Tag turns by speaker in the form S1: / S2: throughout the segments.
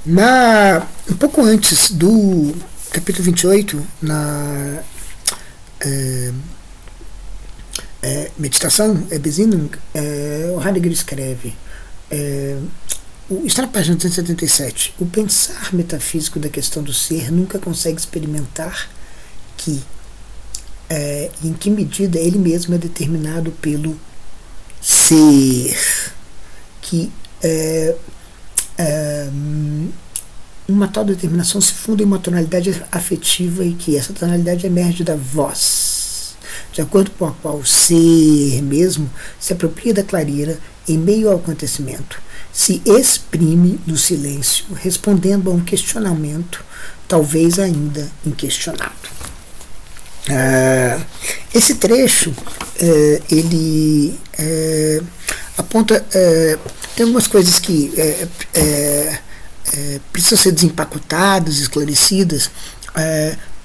S1: Um pouco antes do capítulo 28, na meditação, Besinnung, o Heidegger escreve, está na página 277, o pensar metafísico da questão do ser nunca consegue experimentar que, em que medida ele mesmo é determinado pelo ser, que uma tal determinação se funda em uma tonalidade afetiva e que essa tonalidade emerge da voz, de acordo com a qual o ser mesmo se apropria da clareira em meio ao acontecimento, se exprime no silêncio, respondendo a um questionamento, talvez ainda inquestionado. Esse trecho ele aponta, tem algumas coisas que precisam ser desempacotadas, esclarecidas,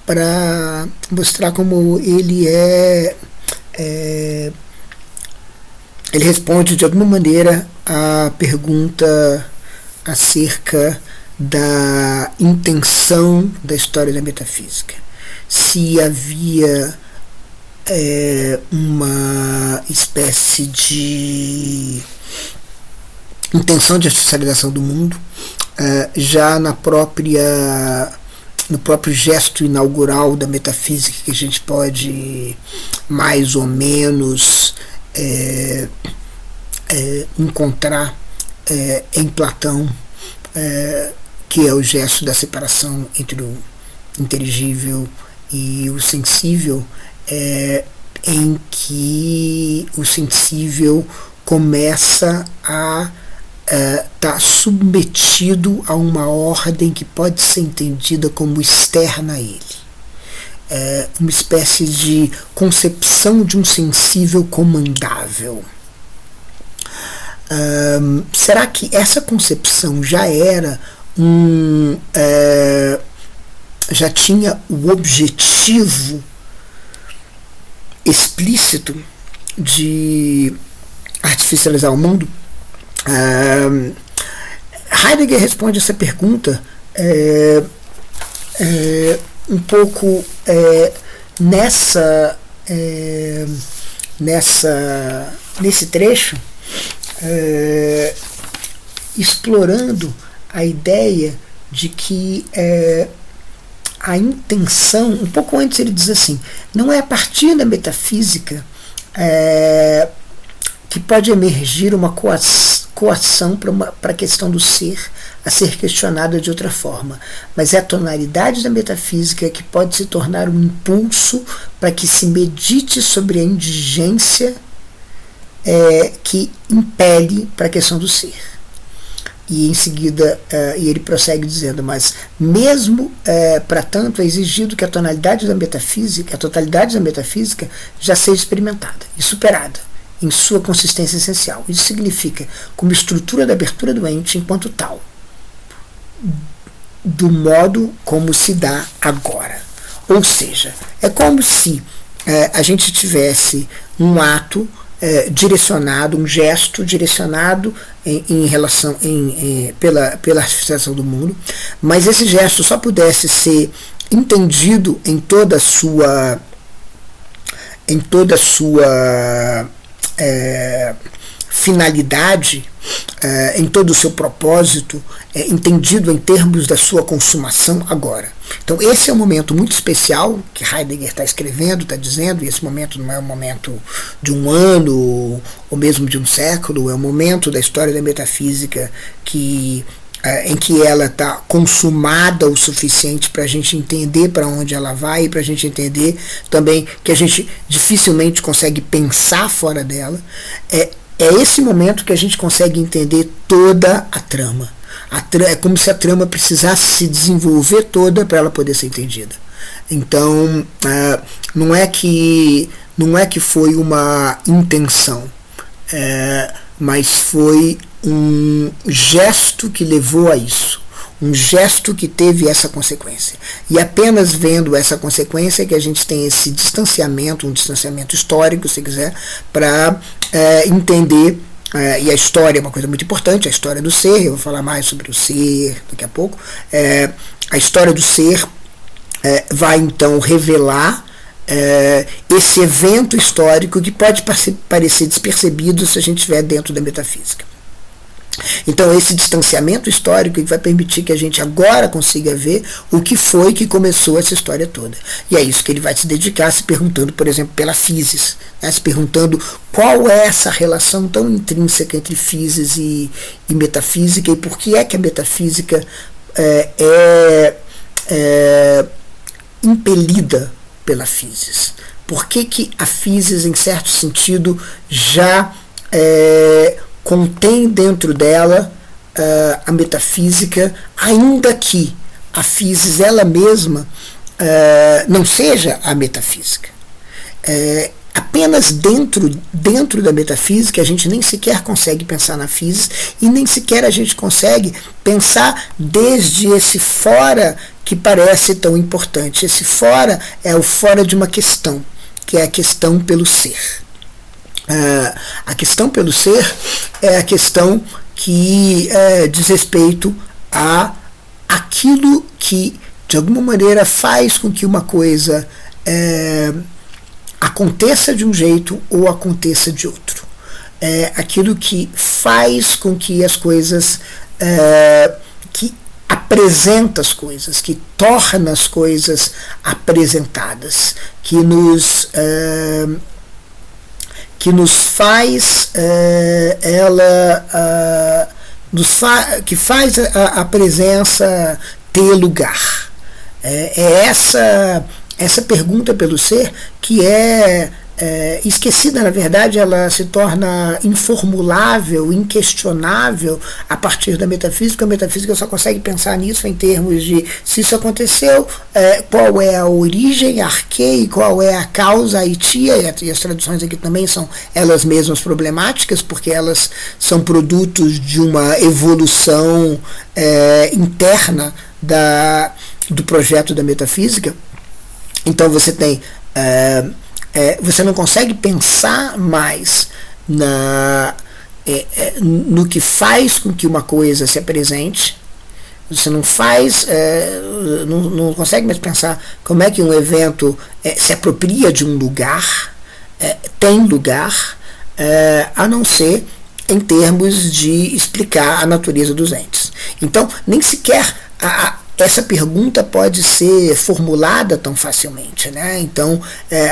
S1: para mostrar como ele ele responde de alguma maneira à pergunta acerca da intenção da história da metafísica. Se havia uma espécie de intenção de artificialização do mundo, já no próprio gesto inaugural da metafísica, que a gente pode mais ou menos encontrar em Platão, que é o gesto da separação entre o inteligível e o sensível, em que o sensível começa a está submetido a uma ordem que pode ser entendida como externa a ele. Uma espécie de concepção de um sensível comandável. Será que essa concepção já era já tinha o objetivo explícito de artificializar o mundo? Heidegger responde essa pergunta um pouco nesse trecho, explorando a ideia de que a intenção, um pouco antes ele diz assim, não é a partir da metafísica que pode emergir uma coação para a questão do ser a ser questionada de outra forma, mas é a tonalidade da metafísica que pode se tornar um impulso para que se medite sobre a indigência que impele para a questão do ser. E em seguida, e ele prossegue dizendo, mas mesmo para tanto é exigido que a tonalidade da metafísica, a totalidade da metafísica já seja experimentada e superada em sua consistência essencial. Isso significa como estrutura da abertura do ente enquanto tal, do modo como se dá agora. Ou seja, é como se a gente tivesse um ato direcionado, um gesto direcionado em relação pela artificialização do mundo, mas esse gesto só pudesse ser entendido em toda a sua finalidade, em todo o seu propósito, entendido em termos da sua consumação agora. Então esse é um momento muito especial que Heidegger está escrevendo, está dizendo, e esse momento não é um momento de um ano ou mesmo de um século, é um momento da história da metafísica em que ela está consumada o suficiente para a gente entender para onde ela vai e para a gente entender também que a gente dificilmente consegue pensar fora dela. É esse momento que a gente consegue entender toda a trama. É como se a trama precisasse se desenvolver toda para ela poder ser entendida. Então, não é que foi uma intenção, mas foi um gesto que levou a isso, um gesto que teve essa consequência. E apenas vendo essa consequência que a gente tem esse distanciamento, um distanciamento histórico, se quiser, para entender e a história é uma coisa muito importante, a história do ser, eu vou falar mais sobre o ser daqui a pouco. A história do ser vai então revelar esse evento histórico que pode parecer despercebido se a gente estiver dentro da metafísica. Então esse distanciamento histórico vai permitir que a gente agora consiga ver o que foi que começou essa história toda. E é isso que ele vai se dedicar, se perguntando, por exemplo, pela physis, né? Se perguntando qual é essa relação tão intrínseca entre physis e metafísica, e por que é que a metafísica é impelida pela physis. Por que a physis, em certo sentido, já contém dentro dela a metafísica, ainda que a physis ela mesma não seja a metafísica. Apenas dentro da metafísica a gente nem sequer consegue pensar na physis, e nem sequer a gente consegue pensar desde esse fora que parece tão importante. Esse fora é o fora de uma questão, que é a questão pelo ser. A questão pelo ser é a questão que diz respeito a aquilo que de alguma maneira faz com que uma coisa aconteça de um jeito ou aconteça de outro. Aquilo que faz com que as coisas, que apresenta as coisas, que torna as coisas apresentadas, que nos faz que faz a presença ter lugar. Essa pergunta pelo ser que esquecida, na verdade, ela se torna informulável, inquestionável a partir da metafísica. A metafísica só consegue pensar nisso em termos de se isso aconteceu, qual é a origem, arquei, qual é a causa, a itia, e as traduções aqui também são elas mesmas problemáticas, porque elas são produtos de uma evolução interna do projeto da metafísica. Então você tem você não consegue pensar mais no que faz com que uma coisa se apresente. Você não consegue mais pensar como é que um evento se apropria de um lugar, tem lugar, a não ser em termos de explicar a natureza dos entes. Então, nem sequer essa pergunta pode ser formulada tão facilmente, né? Então,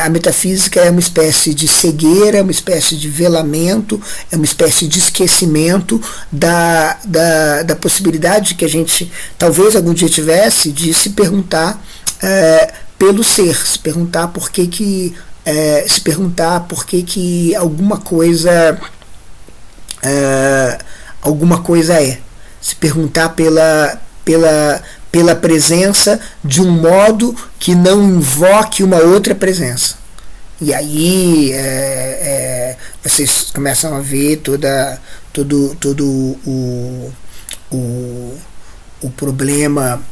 S1: a metafísica é uma espécie de cegueira, é uma espécie de velamento, é uma espécie de esquecimento da possibilidade que a gente talvez algum dia tivesse de se perguntar pelo ser, se perguntar por que alguma coisa é, se perguntar pela presença de um modo que não invoque uma outra presença. E aí vocês começam a ver todo o problema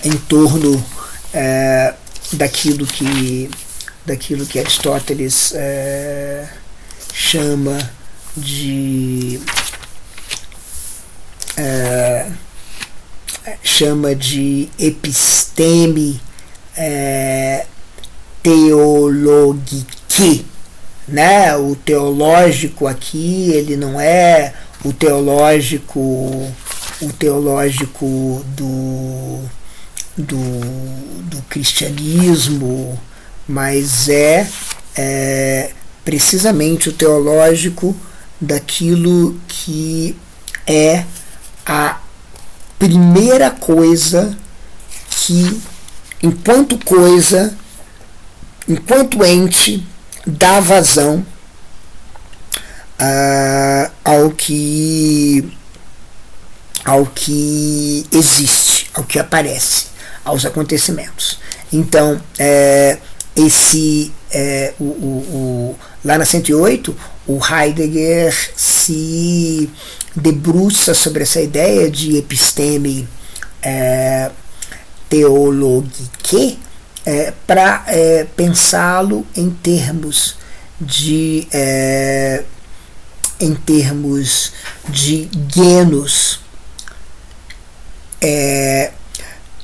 S1: em torno daquilo que Aristóteles chama de episteme teologike, né? O teológico aqui, ele não é o teológico do cristianismo, mas precisamente o teológico daquilo que é a primeira coisa que, enquanto ente, dá vazão ao que existe, ao que aparece, aos acontecimentos. Então, lá na 108, o Heidegger se debruça sobre essa ideia de episteme teologike para pensá-lo em termos de em termos de genus,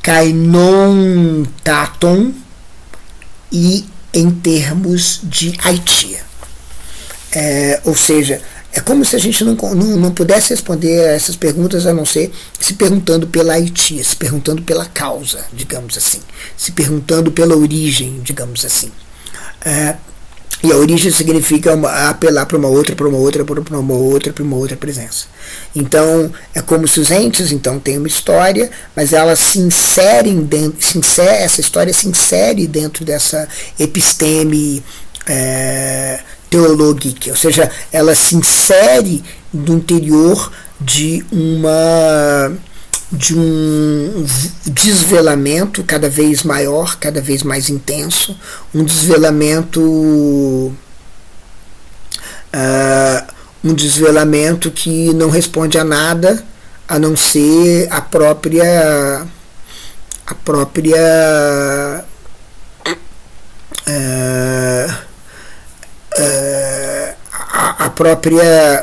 S1: kainon taton, e em termos de aitia. Ou seja, é como se a gente não pudesse responder a essas perguntas a não ser se perguntando pela aitia, se perguntando pela causa, digamos assim, se perguntando pela origem, digamos assim. E a origem significa apelar para uma outra presença. Então, é como se os entes então têm uma história, mas elas se inserem dentro, essa história se insere dentro dessa episteme teológica, ou seja, ela se insere no interior de um desvelamento cada vez maior, cada vez mais intenso, um desvelamento que não responde a nada a não ser a própria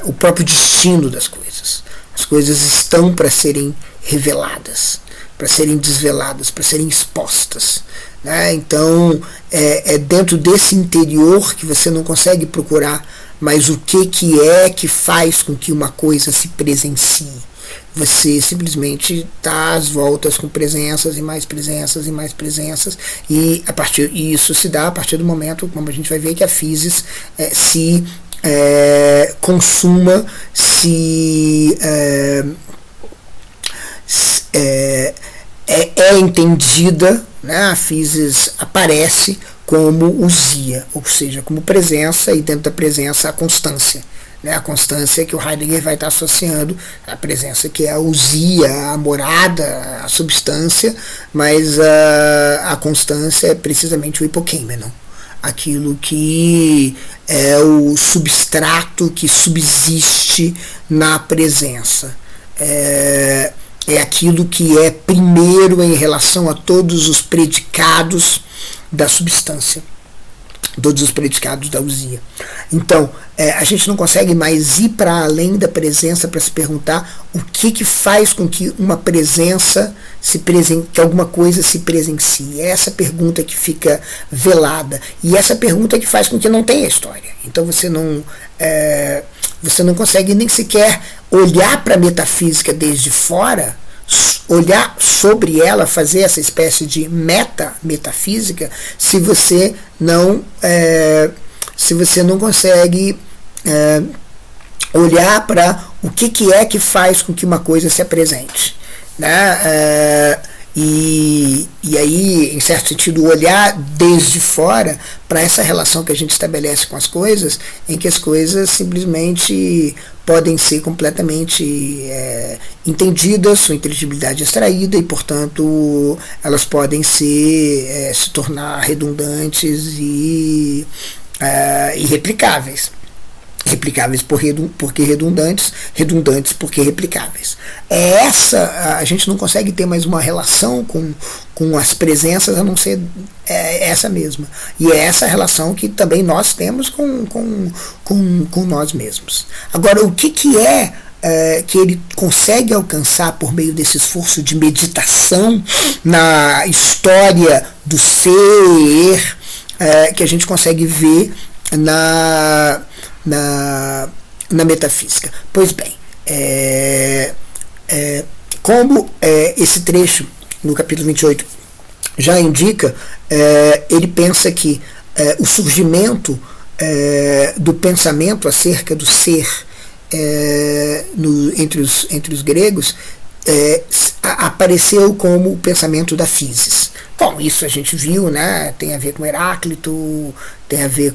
S1: o próprio destino das coisas. As coisas estão para serem reveladas, para serem desveladas, para serem expostas, né? Então é dentro desse interior que você não consegue procurar mais o que é que faz com que uma coisa se presencie. Você simplesmente está às voltas com presenças e mais presenças e mais presenças, e isso se dá a partir do momento, como a gente vai ver, que a physis se consuma, é entendida, né? A physis aparece como ousia, ou seja, como presença, e dentro da presença a constância, né? A constância que o Heidegger vai estar associando a presença, que é a ousia, a morada, a substância, mas a constância é precisamente o hipokeimenon, aquilo que é o substrato que subsiste na presença. É aquilo que é primeiro em relação a todos os predicados da substância, todos os predicados da ousia. Então, a gente não consegue mais ir para além da presença para se perguntar o que faz com que uma presença que alguma coisa se presencie. É essa pergunta que fica velada, e essa pergunta que faz com que não tenha história. Então você não consegue nem sequer olhar para a metafísica desde fora, olhar sobre ela, fazer essa espécie de metafísica, se você não consegue olhar para o que é que faz com que uma coisa se apresente, né? E aí, em certo sentido, olhar desde fora para essa relação que a gente estabelece com as coisas, em que as coisas simplesmente podem ser completamente entendidas, sua inteligibilidade extraída, e, portanto, elas podem se tornar redundantes e irreplicáveis. Replicáveis porque redundantes, redundantes porque replicáveis. A gente não consegue ter mais uma relação com as presenças a não ser essa mesma. E é essa relação que também nós temos com nós mesmos. Agora, o que é que ele consegue alcançar por meio desse esforço de meditação na história do ser, que a gente consegue ver na metafísica? Pois bem, como esse trecho no capítulo 28 já indica, ele pensa que o surgimento do pensamento acerca do ser entre os gregos apareceu como o pensamento da physis. Bom, isso a gente viu, né? Tem a ver com Heráclito, tem a ver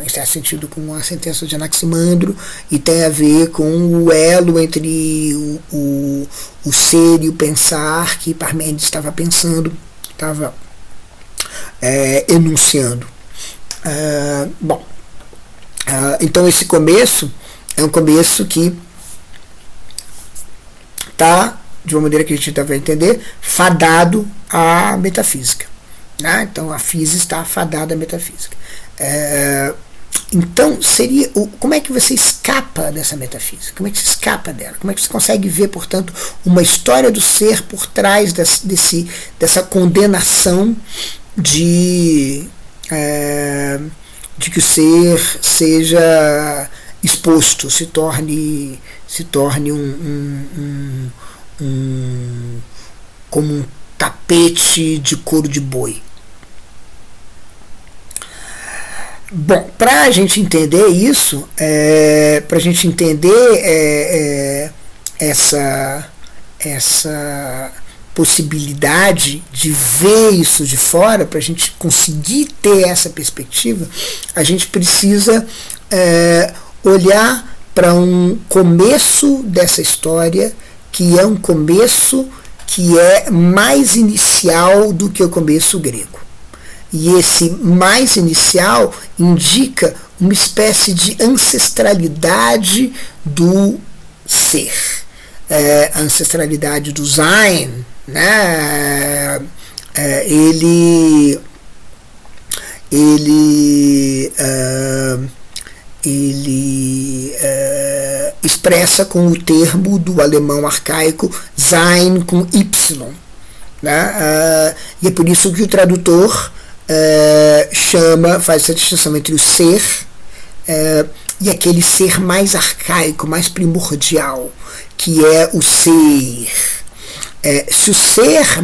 S1: em certo sentido, com a sentença de Anaximandro, e tem a ver com o elo entre o ser e o pensar que Parmênides estava pensando, estava enunciando. Então esse começo é um começo que está, de uma maneira que a gente vai entender, fadado à metafísica, né? Então a physis está fadada à metafísica. Então, como é que você escapa dessa metafísica? Como é que você escapa dela? Como é que você consegue ver, portanto, uma história do ser por trás dessa condenação de que o ser seja exposto, se torne como um tapete de couro de boi. Bom, para a gente entender isso, para a gente entender essa possibilidade de ver isso de fora, para a gente conseguir ter essa perspectiva, a gente precisa olhar para um começo dessa história, que é um começo que é mais inicial do que o começo grego. E esse mais inicial indica uma espécie de ancestralidade do ser, a ancestralidade do Sein, né? Ele expressa com o termo do alemão arcaico Sein com Y, né? E é por isso que o tradutor faz essa distinção entre o ser e aquele ser mais arcaico, mais primordial, que é o ser. Se o ser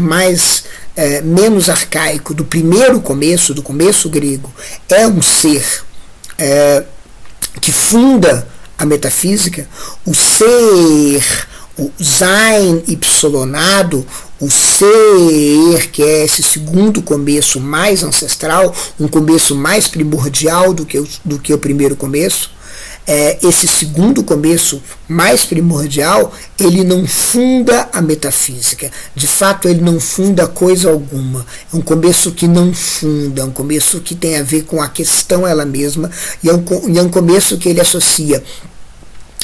S1: menos arcaico do primeiro começo, do começo grego, é um ser que funda a metafísica, o ser, o Sein ypsilonado, o ser, que é esse segundo começo mais ancestral, um começo mais primordial do que o primeiro começo, esse segundo começo mais primordial, ele não funda a metafísica. De fato, ele não funda coisa alguma. É um começo que não funda, é um começo que tem a ver com a questão ela mesma, e é um começo que ele associa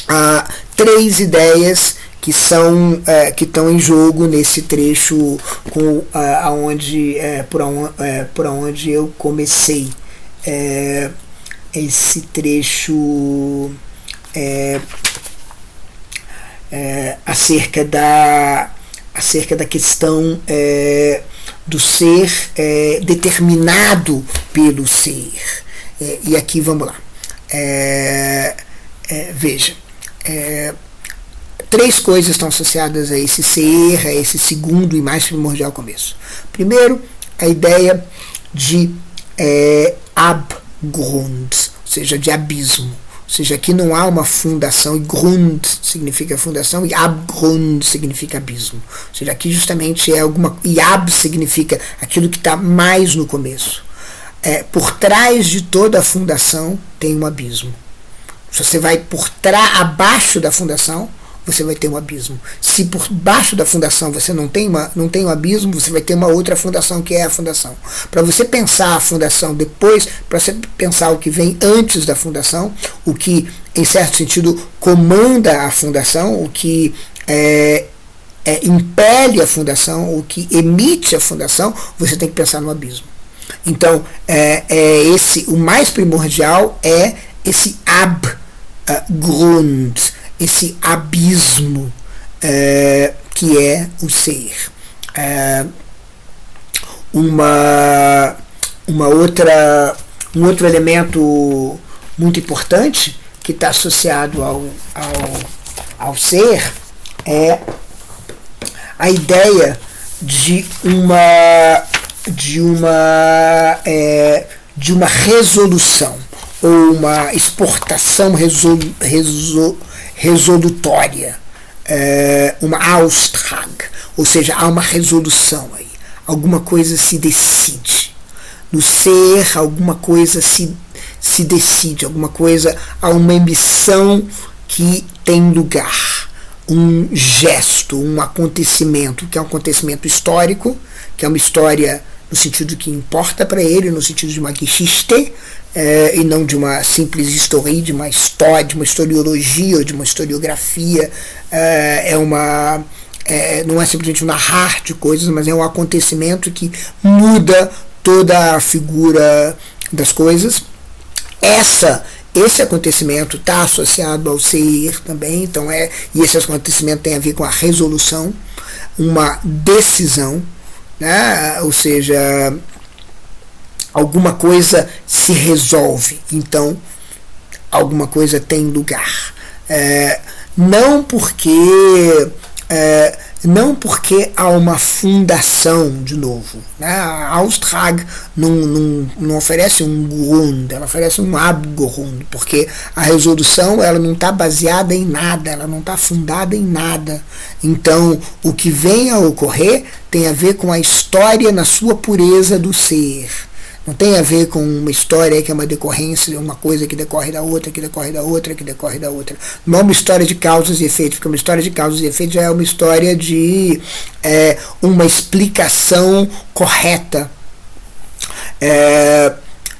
S1: a três ideias que estão em jogo nesse trecho por onde eu comecei. Esse trecho acerca da questão do ser determinado pelo ser. E aqui vamos lá. Veja. Três coisas estão associadas a esse ser, a esse segundo e mais primordial começo. Primeiro, a ideia de Abgrund, ou seja, de abismo. Ou seja, aqui não há uma fundação, e Grund significa fundação, e Abgrund significa abismo. Ou seja, aqui justamente e Ab significa aquilo que está mais no começo. Por trás de toda a fundação tem um abismo. Se você vai abaixo da fundação, você vai ter um abismo. Se por baixo da fundação você não tem um abismo, você vai ter uma outra fundação, que é a fundação. Para você pensar a fundação depois, para você pensar o que vem antes da fundação, o que, em certo sentido, comanda a fundação, o que impele a fundação, o que emite a fundação, você tem que pensar no abismo. Então, o mais primordial é esse Abgrund, esse abismo que é o ser. Um outro elemento muito importante que está associado ao ser é a ideia de uma resolução, ou uma exportação resolutória, uma Austrag, ou seja, há uma resolução aí, alguma coisa se decide. No ser, alguma coisa se decide, há uma emissão que tem lugar, um gesto, um acontecimento, que é um acontecimento histórico, que é uma história no sentido que importa para ele, no sentido de uma Geschichte, e não de uma simples história, de uma história, de uma historiologia ou de uma historiografia. Não é simplesmente um narrar de coisas, mas é um acontecimento que muda toda a figura das coisas. Esse acontecimento está associado ao ser também, então e esse acontecimento tem a ver com a resolução, uma decisão, né? Ou seja, alguma coisa se resolve, então alguma coisa tem lugar. Não porque há uma fundação, de novo, né? A Austrag não oferece um Grund, ela oferece um Abgrund, porque a resolução ela não está baseada em nada, ela não está fundada em nada. Então, o que vem a ocorrer tem a ver com a história na sua pureza do ser. Não tem a ver com uma história que é uma decorrência, uma coisa que decorre da outra, que decorre da outra, que decorre da outra. Não é uma história de causas e efeitos, porque uma história de causas e efeitos já é uma história de uma explicação correta.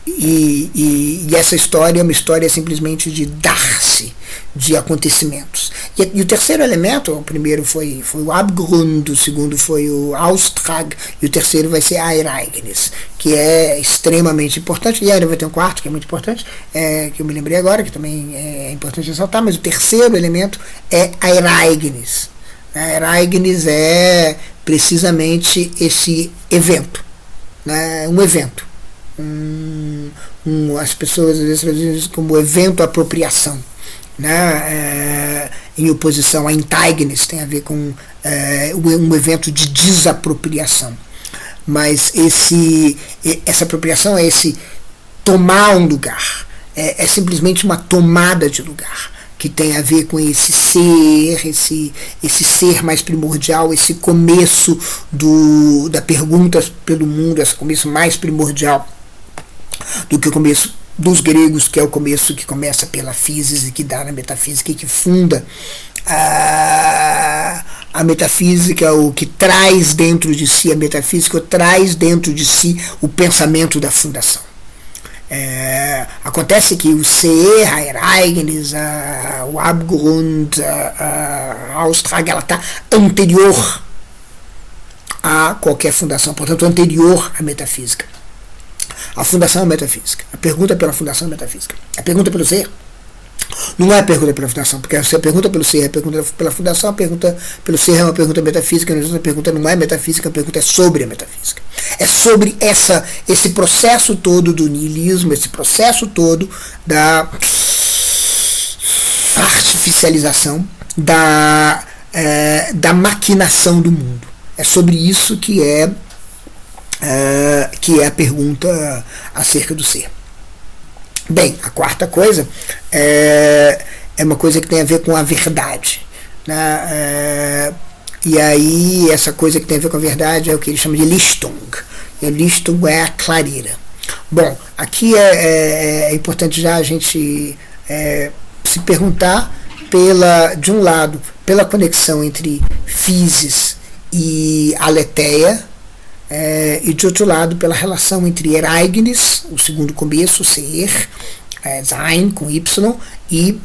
S1: E essa história é uma história simplesmente de dar-se, de acontecimentos. E o terceiro elemento, o primeiro foi o Abgrund, o segundo foi o Austrag, e o terceiro vai ser a Ereignis, que é extremamente importante, e ainda vai ter um quarto, que é muito importante, que eu me lembrei agora, que também é importante ressaltar, mas o terceiro elemento é a Ereignis. A Ereignis é precisamente esse evento, né? Um evento. As pessoas às vezes traduzem isso como evento apropriação, né? Em oposição a Enteignis, tem a ver com um evento de desapropriação. Mas essa apropriação é esse tomar um lugar, é simplesmente uma tomada de lugar, que tem a ver com esse ser mais primordial, esse começo da pergunta pelo mundo, esse começo mais primordial do que o começo dos gregos, que é o começo que começa pela física e que dá na metafísica e que funda a metafísica, o que traz dentro de si a metafísica, ou traz dentro de si o pensamento da fundação. Acontece que o ser, a Ereignis, o Abgrund, a Austrag, ela está anterior a qualquer fundação, portanto anterior à metafísica. A fundação é metafísica. A pergunta pela fundação é metafísica. A pergunta pelo ser não é a pergunta pela fundação, porque se a pergunta pelo ser é a pergunta pela fundação, a pergunta pelo ser é uma pergunta metafísica, a pergunta não é metafísica, a pergunta é sobre a metafísica. É sobre esse processo todo do niilismo, esse processo todo da artificialização, da maquinação do mundo. É sobre isso que é a pergunta acerca do ser. Bem, a quarta coisa é uma coisa que tem a ver com a verdade, né? E aí essa coisa que tem a ver com a verdade é o que ele chama de Lichtung. E a Lichtung é a clareira. Bom, aqui é importante já a gente se perguntar de um lado, pela conexão entre physis e aletheia, e de outro lado pela relação entre Ereignis, o segundo começo, o ser, Sein com Y, e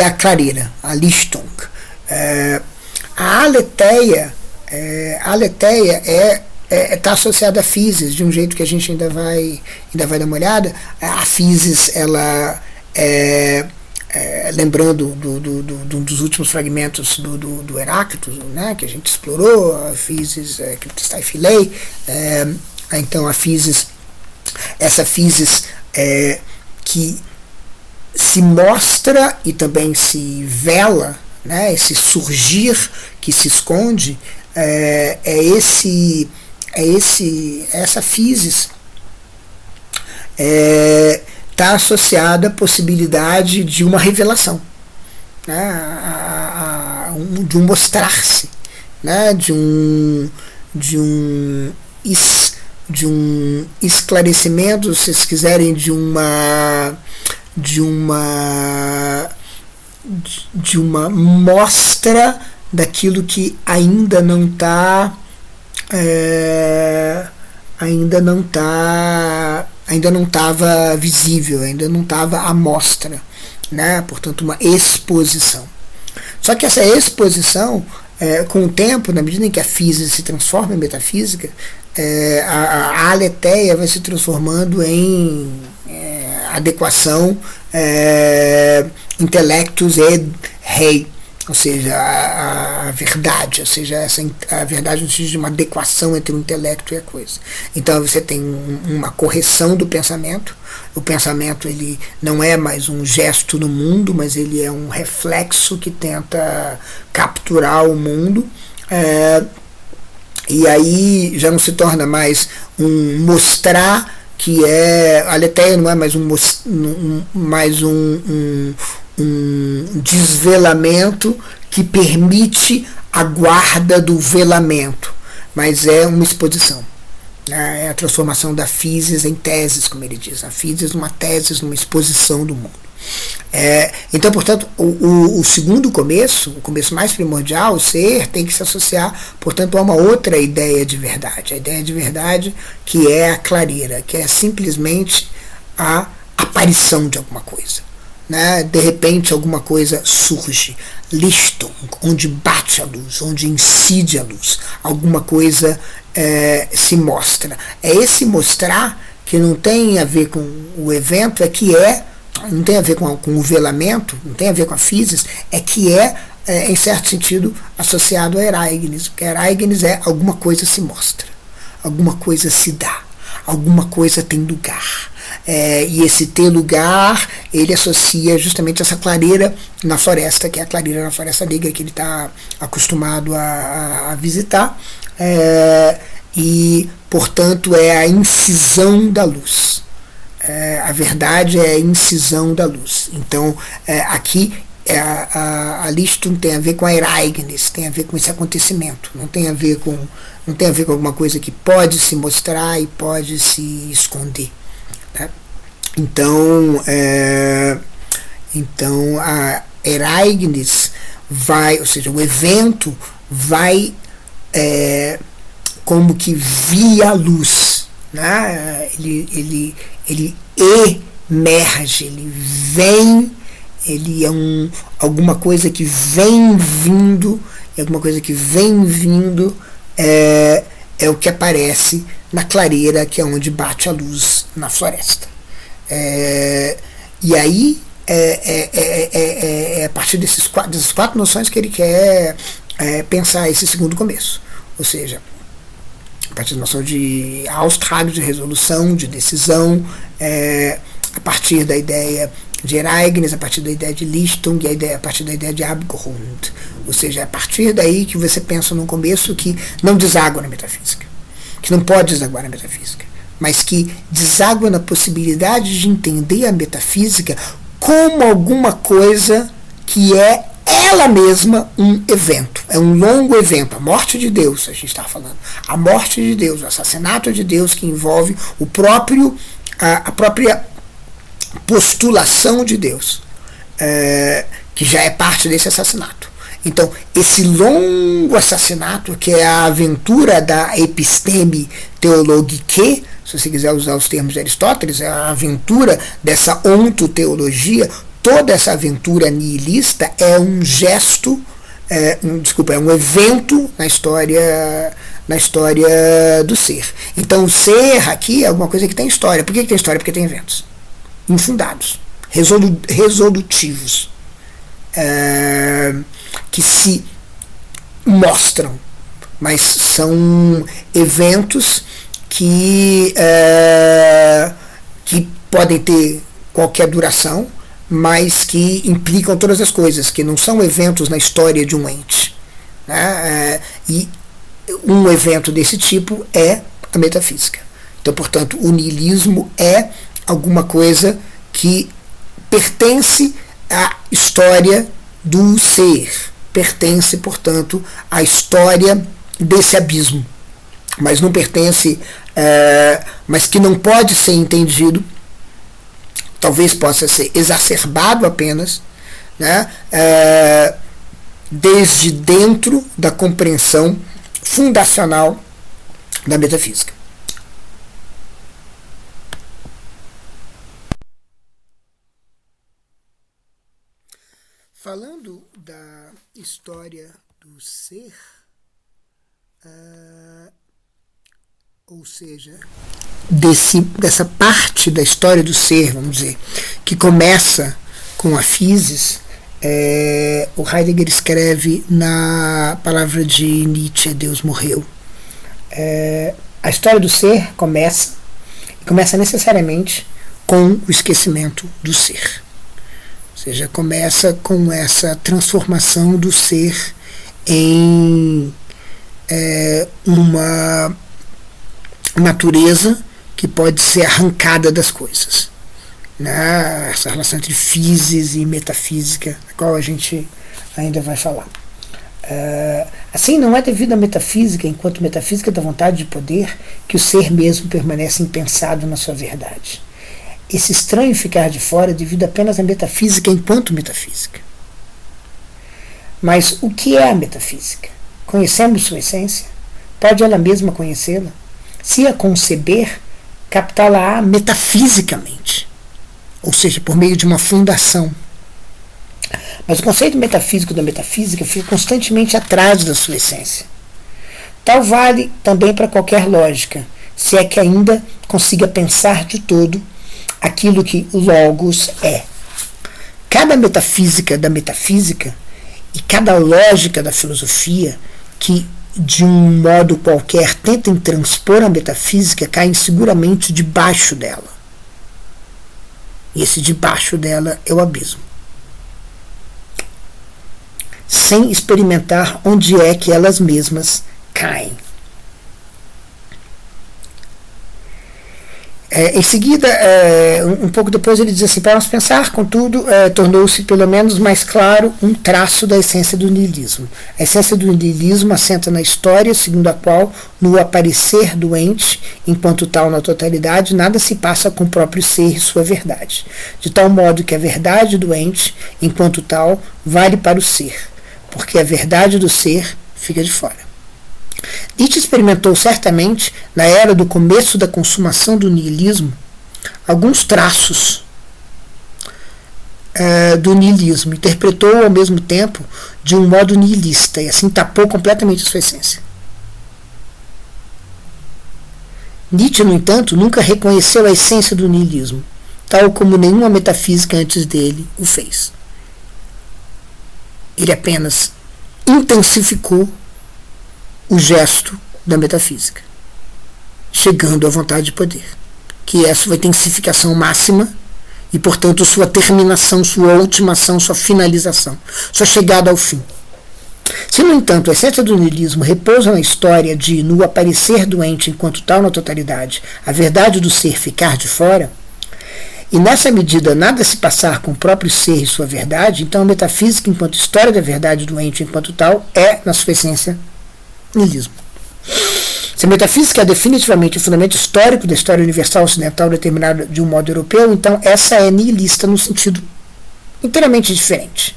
S1: a clareira, a Lichtung. A aletheia está associada à physis, de um jeito que a gente ainda vai dar uma olhada. A physis, ela lembrando dos últimos fragmentos do Heráclito, né, que a gente explorou, a physis Cryptostai Philei, então a physis, essa physis que se mostra e também se vela, né, esse surgir que se esconde, essa physis está associada à possibilidade de uma revelação, né, de um mostrar-se, né, de um esclarecimento, se vocês quiserem, de uma mostra daquilo que ainda não estava visível, ainda não estava à mostra, né? Portanto, uma exposição. Só que essa exposição com o tempo, na medida em que a física se transforma em metafísica, a aletheia vai se transformando em adequação intellectus ed rei, ou seja, a verdade, ou seja, a verdade no sentido de uma adequação entre o intelecto e a coisa. Então você tem uma correção do pensamento. O pensamento, ele não é mais um gesto no mundo, mas ele é um reflexo que tenta capturar o mundo, e aí já não se torna mais um mostrar, que a aletheia não é mais um desvelamento que permite a guarda do velamento, mas é uma exposição. É a transformação da physis em teses, como ele diz. A physis numa tese, numa exposição do mundo. Então, portanto, o segundo começo, o começo mais primordial, o ser, tem que se associar, portanto, a uma outra ideia de verdade. A ideia de verdade que é a clareira, que é simplesmente a aparição de alguma coisa. Né? De repente alguma coisa surge, Lichtung, onde bate a luz, onde incide a luz, alguma coisa se mostra. É esse mostrar que não tem a ver com o evento, não tem a ver com o velamento, não tem a ver com a physis, em certo sentido, associado a Ereignis, porque Ereignis é alguma coisa se mostra, alguma coisa se dá, alguma coisa tem lugar. E esse ter lugar, ele associa justamente essa clareira na floresta, que é a clareira na floresta negra que ele está acostumado a visitar, e, portanto, é a incisão da luz. A verdade é a incisão da luz. Então, aqui, a Lichtung tem a ver com a Ereignis, tem a ver com esse acontecimento, não tem a ver com alguma coisa que pode se mostrar e pode se esconder. Né? Então a Ereignis vai, ou seja, o evento vai como que via a luz, né? Ele emerge, ele vem, ele é alguma coisa que vem vindo, e alguma coisa que vem vindo é o que aparece na clareira, que é onde bate a luz na floresta. E aí a partir dessas quatro noções que ele quer pensar esse segundo começo. Ou seja, a partir da noção de Austrag, de resolução, de decisão, a partir da ideia de Ereignis, a partir da ideia de Lichtung, a partir da ideia de Abgrund. Ou seja, é a partir daí que você pensa num começo que não deságua na metafísica, que não pode desaguar na metafísica, mas que deságua na possibilidade de entender a metafísica como alguma coisa que é ela mesma um evento, é um longo evento. A morte de Deus, a gente está falando, a morte de Deus, o assassinato de Deus, que envolve a própria postulação de Deus, que já é parte desse assassinato. Então, esse longo assassinato, que é a aventura da episteme theologique, se você quiser usar os termos de Aristóteles, é a aventura dessa ontoteologia, toda essa aventura nihilista é um gesto, é um evento na história do ser. Então, o ser aqui é alguma coisa que tem história. Por que tem história? Porque tem eventos infundados, resolutivos, que se mostram, mas são eventos que podem ter qualquer duração, mas que implicam todas as coisas, que não são eventos na história de um ente. Né? E um evento desse tipo é a metafísica. Então, portanto, o niilismo é alguma coisa que pertence à história do ser, pertence, portanto, à história desse abismo, mas não pertence, mas que não pode ser entendido, talvez possa ser exacerbado apenas, né, desde dentro da compreensão fundacional da metafísica. Falando da história do ser, ou seja, dessa parte da história do ser, vamos dizer, que começa com a physis, o Heidegger escreve na palavra de Nietzsche, Deus morreu. A história do ser começa necessariamente com o esquecimento do ser. Ou seja, começa com essa transformação do ser em uma natureza que pode ser arrancada das coisas. Né? Essa relação entre physis e metafísica, da qual a gente ainda vai falar. Assim, não é devido à metafísica, enquanto metafísica da vontade de poder, que o ser mesmo permanece impensado na sua verdade. Esse estranho ficar de fora é devido apenas à metafísica enquanto metafísica. Mas o que é a metafísica? Conhecemos sua essência? Pode ela mesma conhecê-la? Se a conceber, captá-la-á metafisicamente, ou seja, por meio de uma fundação. Mas o conceito metafísico da metafísica fica constantemente atrás da sua essência. Tal vale também para qualquer lógica, se é que ainda consiga pensar de todo aquilo que logos é. Cada metafísica da metafísica e cada lógica da filosofia que, de um modo qualquer, tentem transpor a metafísica caem seguramente debaixo dela. E esse debaixo dela é o abismo. Sem experimentar onde é que elas mesmas caem. Em seguida, um pouco depois, ele diz assim: para nós pensar, contudo, tornou-se pelo menos mais claro um traço da essência do niilismo. A essência do niilismo assenta na história, segundo a qual, no aparecer do ente, enquanto tal na totalidade, nada se passa com o próprio ser e sua verdade, de tal modo que a verdade do ente, enquanto tal, vale para o ser, porque a verdade do ser fica de fora. Nietzsche experimentou certamente, na era do começo da consumação do niilismo, alguns traços do niilismo, interpretou ao mesmo tempo de um modo nihilista e assim tapou completamente a sua essência. Nietzsche, no entanto, nunca reconheceu a essência do niilismo, tal como nenhuma metafísica antes dele o fez. Ele apenas intensificou o gesto da metafísica, chegando à vontade de poder, que é a sua intensificação máxima e, portanto, sua terminação, sua ultimação, sua finalização, sua chegada ao fim. Se, no entanto, a essência do niilismo repousa na história de, no aparecer do ente enquanto tal na totalidade, a verdade do ser ficar de fora, e nessa medida nada se passar com o próprio ser e sua verdade, então a metafísica, enquanto história da verdade do ente enquanto tal, é, na sua essência, niilismo. Se a metafísica é definitivamente o fundamento histórico da história universal ocidental determinada de um modo europeu, então essa é nihilista num sentido inteiramente diferente.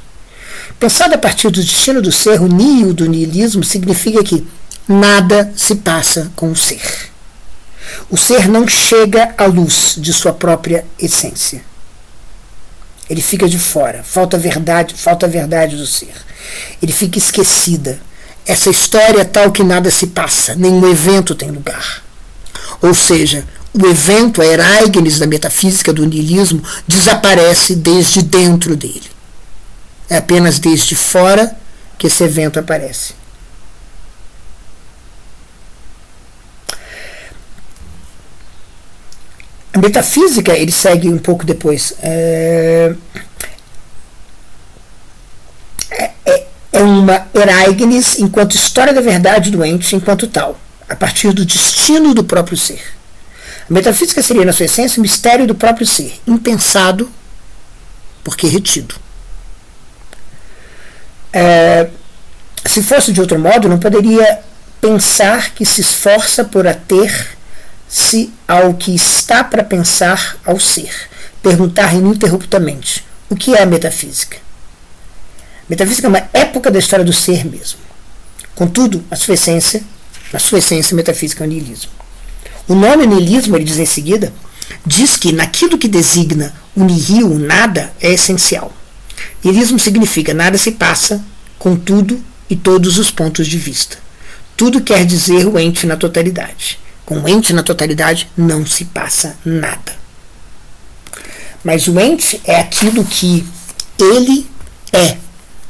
S1: Pensado a partir do destino do ser, o nihil do nihilismo significa que nada se passa com o ser. O ser não chega à luz de sua própria essência. Ele fica de fora, falta a verdade do ser. Ele fica esquecida. Essa história é tal que nada se passa, nenhum evento tem lugar. Ou seja, o evento, a ereignis da metafísica do niilismo, desaparece desde dentro dele. É apenas desde fora que esse evento aparece. A metafísica, ele segue um pouco depois, é uma ereignis enquanto história da verdade do ente enquanto tal, a partir do destino do próprio ser. A metafísica seria, na sua essência, o mistério do próprio ser, impensado, porque retido. Se fosse de outro modo, não poderia pensar que se esforça por ater-se ao que está para pensar ao ser, perguntar ininterruptamente: o que é a metafísica? Metafísica é uma época da história do ser mesmo. Contudo, na sua essência, metafísica é o niilismo. O nome niilismo, ele diz em seguida, diz que naquilo que designa o nihil, o nada, é essencial. Niilismo significa nada se passa, contudo, e todos os pontos de vista. Tudo quer dizer o ente na totalidade. Com o ente na totalidade não se passa nada. Mas o ente é aquilo que ele é,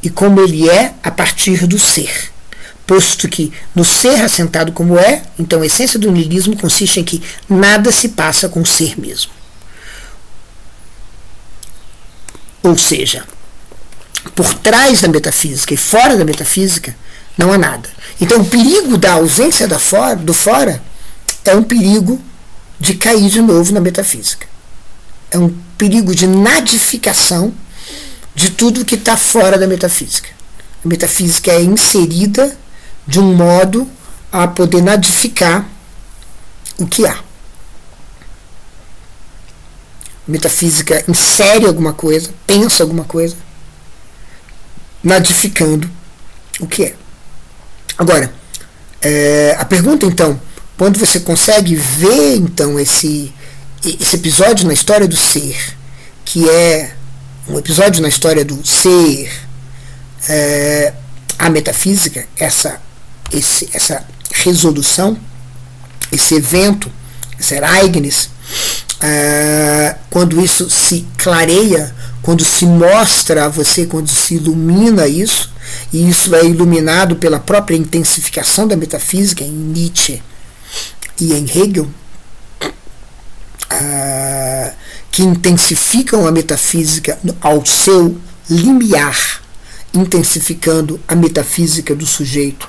S1: e como ele é a partir do ser. Posto que no ser assentado como é, então a essência do niilismo consiste em que nada se passa com o ser mesmo. Ou seja, por trás da metafísica e fora da metafísica não há nada. Então o perigo da ausência do fora é um perigo de cair de novo na metafísica. É um perigo de nadificação de tudo que está fora da metafísica. A metafísica é inserida de um modo a poder nadificar o que há. A metafísica insere alguma coisa, pensa alguma coisa, nadificando o que é. Agora, a pergunta então, quando você consegue ver então esse episódio na história do ser, que é um episódio na história do ser, a metafísica, essa resolução, esse evento, esse ereignis, quando isso se clareia, quando se mostra a você, quando se ilumina isso, e isso é iluminado pela própria intensificação da metafísica em Nietzsche e em Hegel, que intensificam a metafísica ao seu limiar, intensificando a metafísica do sujeito,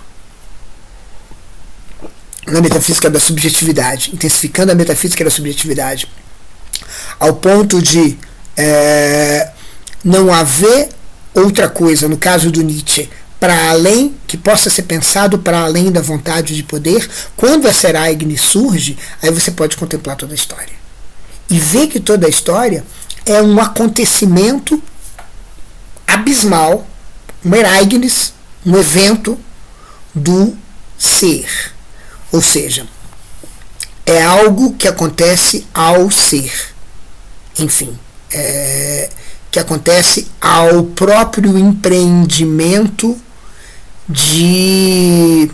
S1: na metafísica da subjetividade, intensificando a metafísica da subjetividade, ao ponto de não haver outra coisa, no caso do Nietzsche, para além, que possa ser pensado para além da vontade de poder. Quando essa ereignis surge, aí você pode contemplar toda a história. E ver que toda a história é um acontecimento abismal, um ereignis, um evento do ser. Ou seja, é algo que acontece ao ser. Enfim, que acontece ao próprio empreendimento de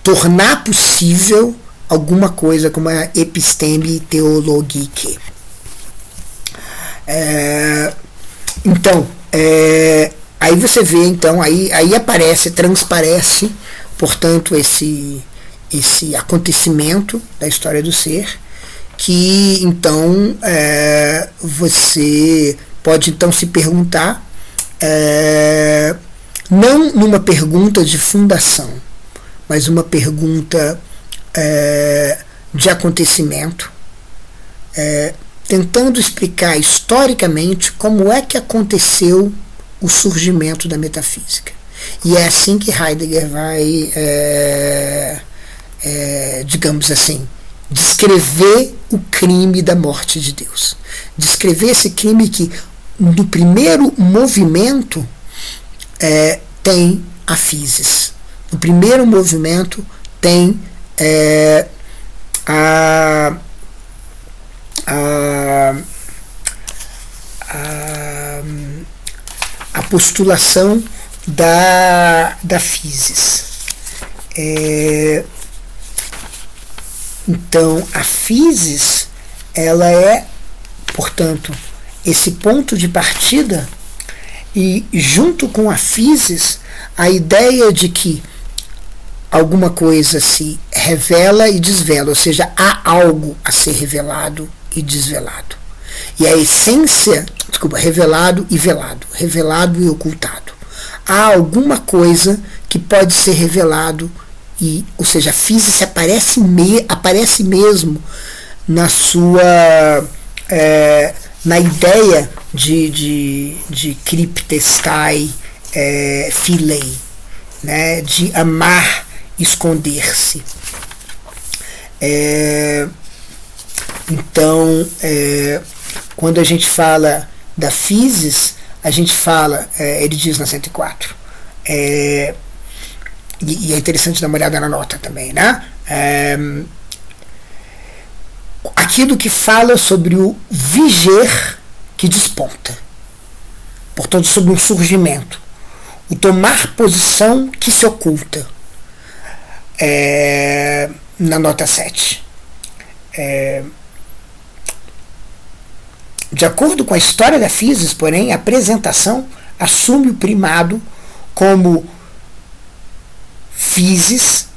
S1: tornar possível alguma coisa como a episteme theologique. Então, aí você vê, então, aí aparece, transparece, portanto, esse acontecimento da história do ser, que então você pode então se perguntar, não numa pergunta de fundação, mas uma pergunta de acontecimento, tentando explicar historicamente como é que aconteceu o surgimento da metafísica. E é assim que Heidegger vai, digamos assim, descrever o crime da morte de Deus. Descrever esse crime que, no primeiro movimento, tem a physis. No primeiro movimento tem a postulação da physis. Então, a physis, ela é, portanto, esse ponto de partida, e junto com a physis, a ideia de que alguma coisa se revela e desvela, ou seja, há algo a ser revelado e desvelado. E a essência, revelado e velado, revelado e ocultado. Há alguma coisa que pode ser revelado, ou seja, a physis aparece mesmo na sua na ideia de cryptestai philei, né, de amar, esconder-se. Então, quando a gente fala da physis, a gente fala, ele diz na 104, e é interessante dar uma olhada na nota também, né? Aquilo que fala sobre o viger que desponta, portanto, sobre um surgimento. o tomar posição que se oculta, na nota 7. De acordo com a história da physis, porém, a apresentação assume o primado como physis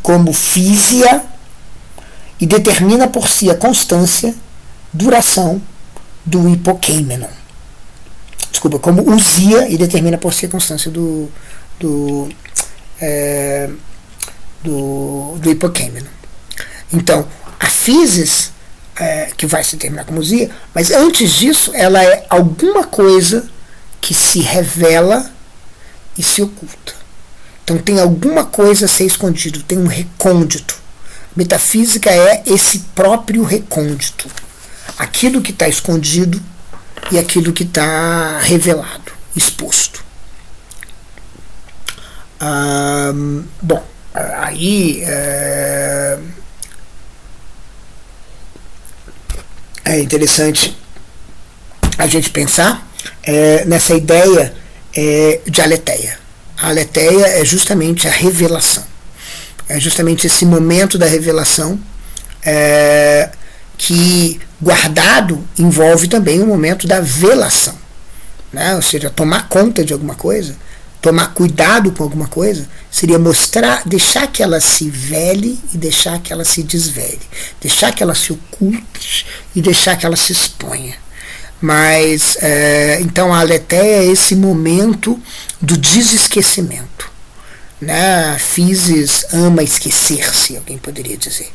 S1: como físia e determina por si a constância, duração do hipokeimenon. Desculpa, como usia e determina por si a constância do hipokeimenon. Então, a physis, que vai se determinar como usia, mas antes disso, ela é alguma coisa que se revela e se oculta. Então tem alguma coisa a ser escondido, tem um recôndito. Metafísica é esse próprio recôndito. Aquilo que está escondido e aquilo que está revelado, exposto. Bom, aí é interessante a gente pensar nessa ideia de aletheia. A aletheia é justamente a revelação. É justamente esse momento da revelação que, guardado, envolve também o momento da velação. Né? Ou seja, tomar conta de alguma coisa, tomar cuidado com alguma coisa, seria mostrar, deixar que ela se vele e deixar que ela se desvele. Deixar que ela se oculte e deixar que ela se exponha. Mas, então, a aletheia é esse momento do desesquecimento. Né? A physis ama esquecer-se, alguém poderia dizer.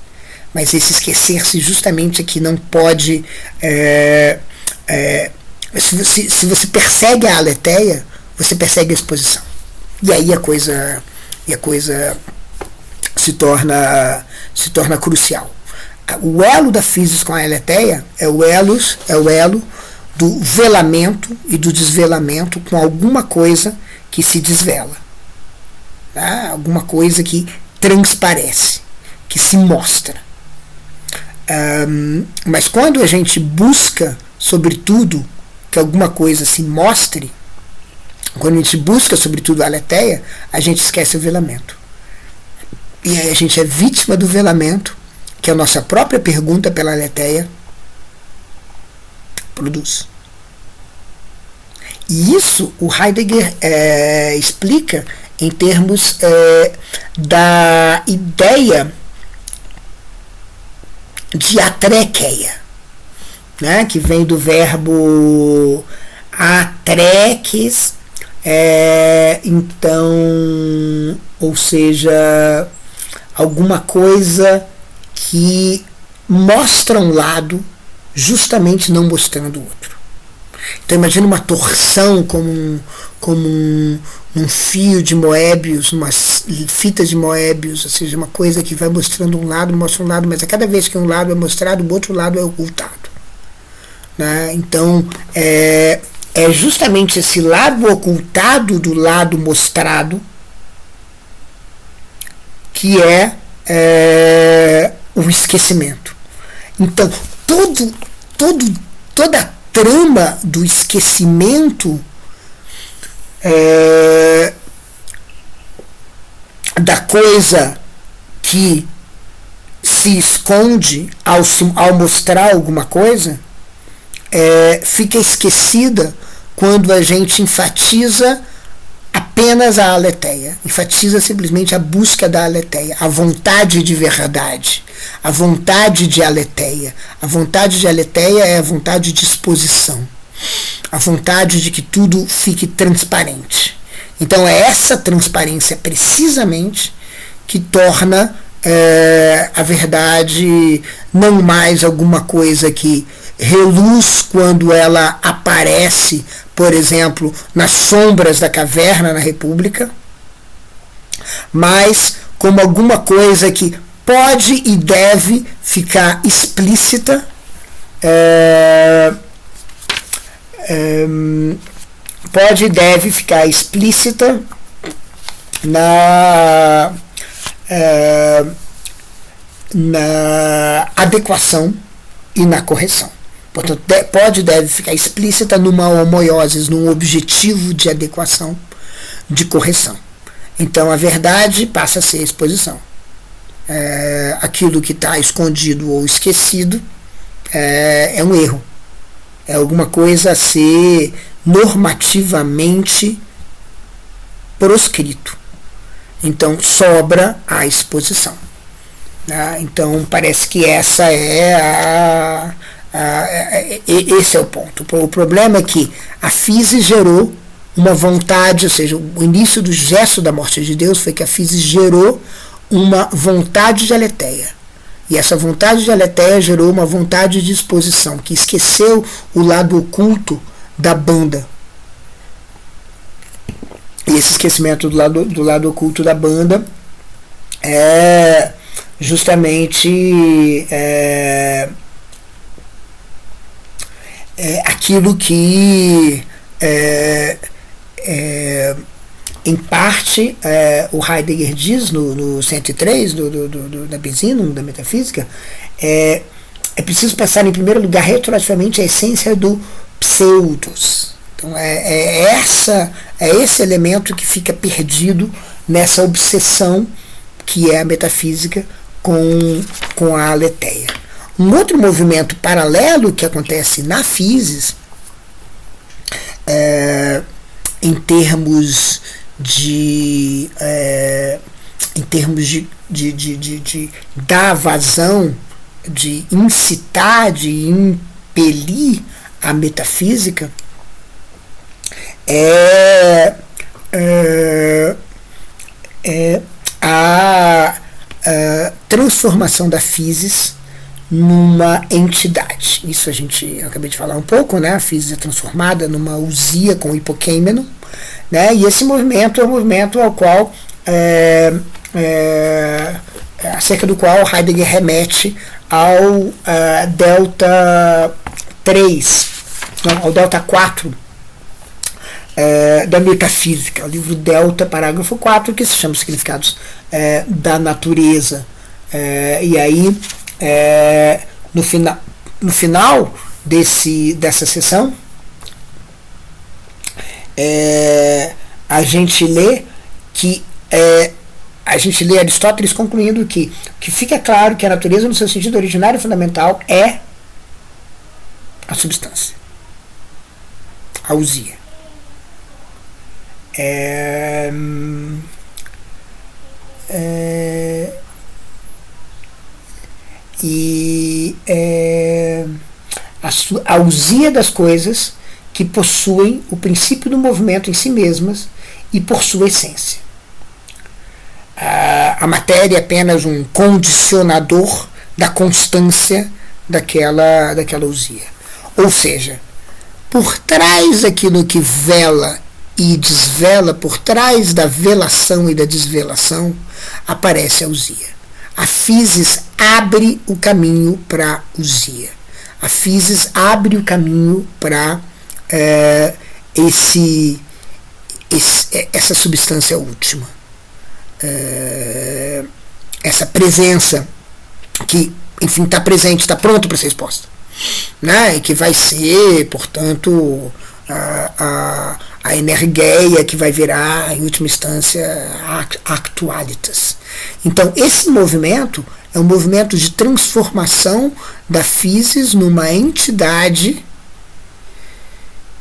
S1: Mas esse esquecer-se justamente é que não pode... se você persegue a aletheia, você persegue a exposição. E aí a coisa se torna crucial. O elo da physis com a aletheia é o elo do velamento e do desvelamento com alguma coisa que se desvela. Tá? Alguma coisa que transparece, que se mostra. Mas quando a gente busca, sobretudo, que alguma coisa se mostre, quando a gente busca, sobretudo, a aletheia, a gente esquece o velamento. E aí a gente é vítima do velamento que a nossa própria pergunta pela aletheia produz. E isso o Heidegger explica em termos da ideia de atrekeia, né, que vem do verbo atrekes, então, ou seja, alguma coisa que mostra um lado justamente não mostrando o outro. Então imagina uma torção como um fio de Moebius, umas fitas de Moebius, ou seja, uma coisa que vai mostrando um lado, mostra um lado, mas a cada vez que um lado é mostrado, o outro lado é ocultado. Né? Então é justamente esse lado ocultado do lado mostrado que é o esquecimento. Então toda a trama do esquecimento da coisa que se esconde ao mostrar alguma coisa fica esquecida quando a gente enfatiza apenas a aletheia, enfatiza simplesmente a busca da aletheia, a vontade de verdade, a vontade de aletheia. A vontade de aletheia é a vontade de exposição, a vontade de que tudo fique transparente. Então é essa transparência precisamente que torna a verdade não mais alguma coisa que reluz quando ela aparece, por exemplo, nas sombras da caverna na República, mas como alguma coisa que pode e deve ficar explícita, pode e deve ficar explícita na adequação e na correção. Portanto, deve ficar explícita numa homoiose, num objetivo de adequação, de correção. Então a verdade passa a ser a exposição. Aquilo que está escondido ou esquecido é um erro. É alguma coisa a ser normativamente proscrito. Então sobra a exposição. Então parece que essa é esse é o ponto. O problema é que a physis gerou uma vontade, ou seja, o início do gesto da morte de Deus foi que a physis gerou uma vontade de aletheia. E essa vontade de aletheia gerou uma vontade de exposição, que esqueceu o lado oculto da banda. E esse esquecimento do lado oculto da banda é justamente aquilo que em parte o Heidegger diz no 103 da Besinum, da metafísica, é preciso pensar em primeiro lugar retroativamente a essência do pseudos. Então esse elemento que fica perdido nessa obsessão que é a metafísica com a aletheia. Um outro movimento paralelo que acontece na physis, em termos de dar vazão, de incitar, de impelir a metafísica, a transformação da physis numa entidade. Isso eu acabei de falar um pouco, né? A physis é transformada numa ousia com o hipokêmeno, né? E esse movimento é um movimento ao qual acerca do qual Heidegger remete ao delta 3, não, ao delta 4 da metafísica, o livro Delta, parágrafo 4, que se chama Significados da Natureza. E aí, no final dessa sessão, a gente lê Aristóteles concluindo que fica claro que a natureza, no seu sentido originário e fundamental, é a substância, a ousia. A ousia das coisas que possuem o princípio do movimento em si mesmas e por sua essência. A matéria é apenas um condicionador da constância daquela ousia. Ou seja, por trás daquilo que vela e desvela, por trás da velação e da desvelação, aparece a ousia. A physis abre o caminho para a ousia. A physis abre o caminho para essa substância última. Essa presença que, enfim, está presente, está pronto para ser exposta, né? E que vai ser, portanto, a energeia que vai virar, em última instância, actualitas. Então, esse movimento é um movimento de transformação da physis numa entidade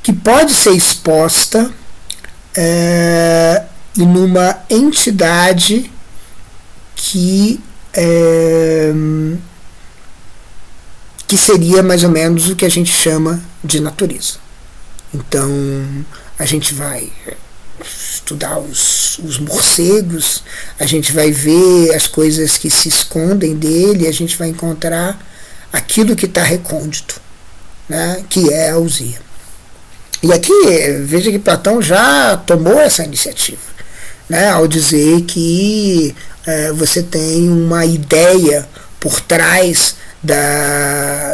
S1: que pode ser exposta e numa entidade que seria mais ou menos o que a gente chama de natureza. Então a gente vai estudar os morcegos, a gente vai ver as coisas que se escondem dele, a gente vai encontrar aquilo que está recôndito, né, que é a ousia. E aqui veja que Platão já tomou essa iniciativa, né, ao dizer que você tem uma ideia por trás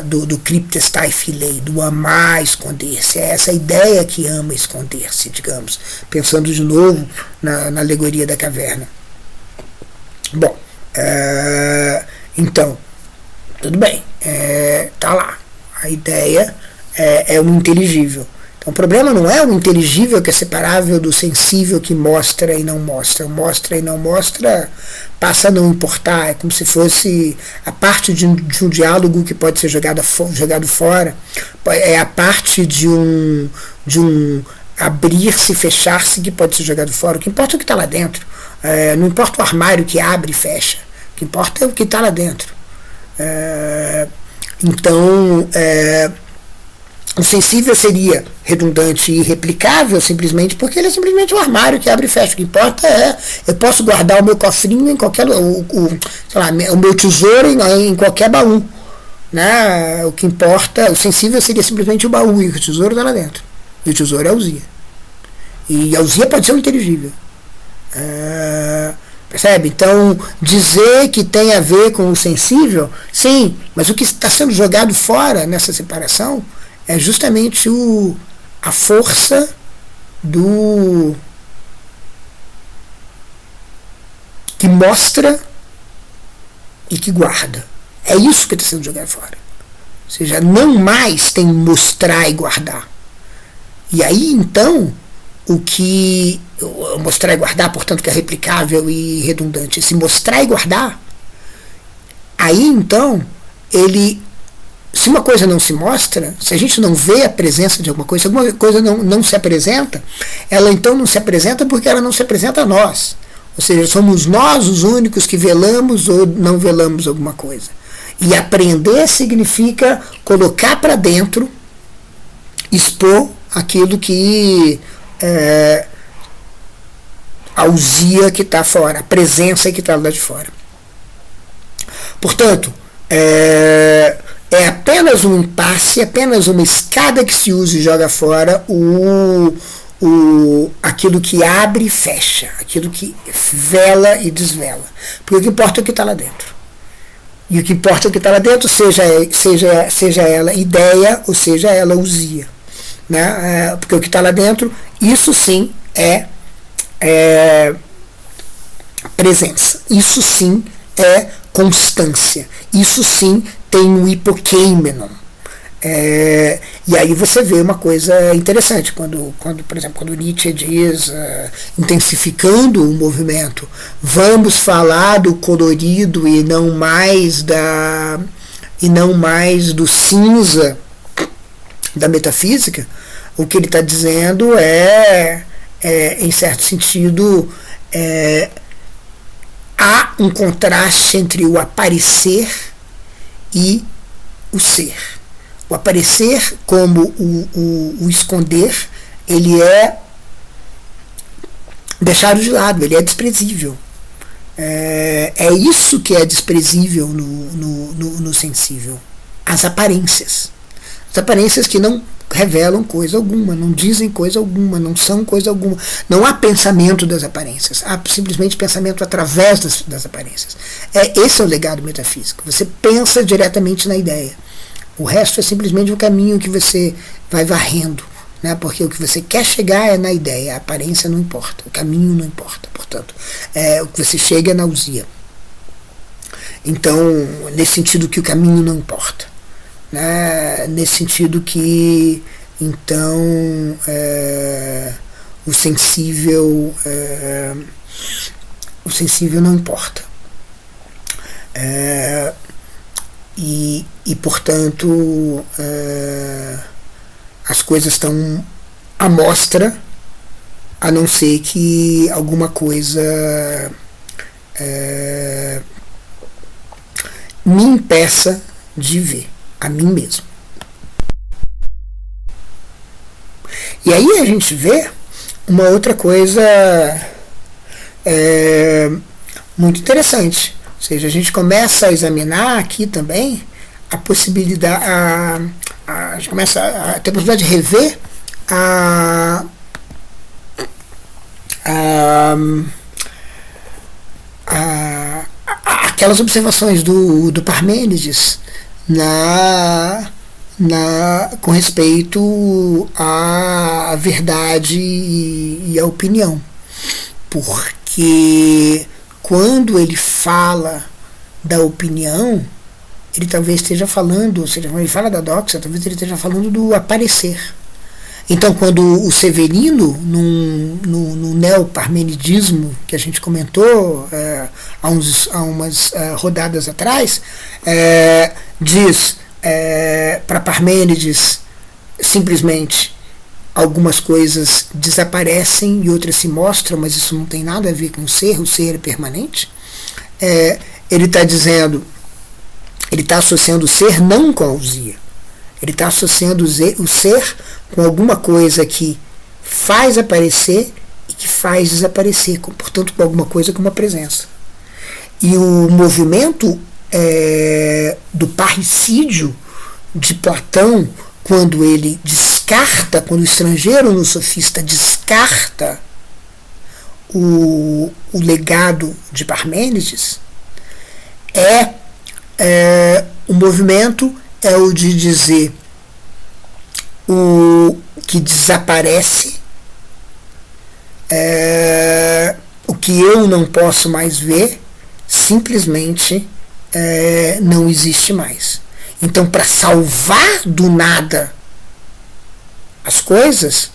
S1: do criptestai filei, do amar esconder-se. É essa ideia que ama esconder-se, digamos, pensando de novo na alegoria da caverna. Bom, então, tudo bem, tá lá. A ideia é o inteligível. Então o problema não é o inteligível que é separável do sensível que mostra e não mostra. Mostra e não mostra passa a não importar. É como se fosse a parte de um diálogo que pode ser jogado fora. É a parte de um abrir-se e fechar-se que pode ser jogado fora. O que importa é o que está lá dentro. Não importa o armário que abre e fecha. O que importa é o que está lá dentro. Então, o sensível seria redundante e irreplicável simplesmente porque ele é simplesmente um armário que abre e fecha. O que importa é eu posso guardar o meu cofrinho em qualquer o meu tesouro em qualquer baú, né? O que importa, o sensível seria simplesmente o baú e o tesouro está lá dentro. E o tesouro é a Usia. E a Usia pode ser o inteligível. Percebe? Então, dizer que tem a ver com o sensível, sim, mas o que está sendo jogado fora nessa separação é justamente a força que mostra e que guarda. É isso que está sendo jogado fora. Ou seja, não mais tem mostrar e guardar. E aí, então, o que mostrar e guardar, portanto, que é replicável e redundante, se mostrar e guardar, aí, então, se uma coisa não se mostra, se a gente não vê a presença de alguma coisa, se alguma coisa não se apresenta, ela então não se apresenta porque ela não se apresenta a nós. Ou seja, somos nós os únicos que velamos ou não velamos alguma coisa. E aprender significa colocar para dentro, expor aquilo que a Usia que está fora, a presença que está lá de fora. Portanto, é apenas um impasse, apenas uma escada que se usa e joga fora aquilo que abre e fecha, aquilo que vela e desvela. Porque o que importa é o que está lá dentro. E o que importa é o que está lá dentro, seja ela ideia ou seja ela Usia. Né? Porque o que está lá dentro, isso sim é presença, isso sim é constância, isso sim tem o hipokeimenon. E aí você vê uma coisa interessante, quando por exemplo, quando Nietzsche diz, intensificando o movimento, vamos falar do colorido e não mais do cinza da metafísica, o que ele está dizendo em certo sentido, há um contraste entre o aparecer e o ser. O aparecer, como o esconder, ele é deixado de lado, ele é desprezível. É isso que é desprezível no sensível. As aparências. As aparências que não revelam coisa alguma, não dizem coisa alguma, não são coisa alguma. Não há pensamento das aparências, há simplesmente pensamento através das aparências. Esse é o legado metafísico. Você pensa diretamente na ideia. O resto é simplesmente um caminho que você vai varrendo, né? Porque o que você quer chegar é na ideia, a aparência não importa, o caminho não importa, portanto, o que você chega é na Usia. Então, nesse sentido que o caminho não importa, né? Nesse sentido que, então, o sensível não importa. E portanto, as coisas estão à mostra, a não ser que alguma coisa me impeça de ver a mim mesmo. E aí a gente vê uma outra coisa muito interessante. Ou seja, a gente começa a examinar aqui também a possibilidade, a gente começa a ter a possibilidade de rever aquelas observações do Parmênides com respeito à verdade e à opinião. Porque quando ele fala da opinião, ele talvez esteja falando, ou seja, quando ele fala da doxa, talvez ele esteja falando do aparecer. Então, quando o Severino, no neoparmenidismo que a gente comentou há umas rodadas atrás, diz para Parmênides simplesmente algumas coisas desaparecem e outras se mostram, mas isso não tem nada a ver com o ser é permanente. Ele está dizendo, ele está associando o ser não com a ousia. Ele está associando o ser com alguma coisa que faz aparecer e que faz desaparecer, portanto, com alguma coisa com uma presença. E o movimento do parricídio de Platão, quando ele descarta, quando o estrangeiro no sofista descarta o legado de Parmênides, o movimento é o de dizer o que desaparece, o que eu não posso mais ver, simplesmente não existe mais. Então, para salvar do nada as coisas,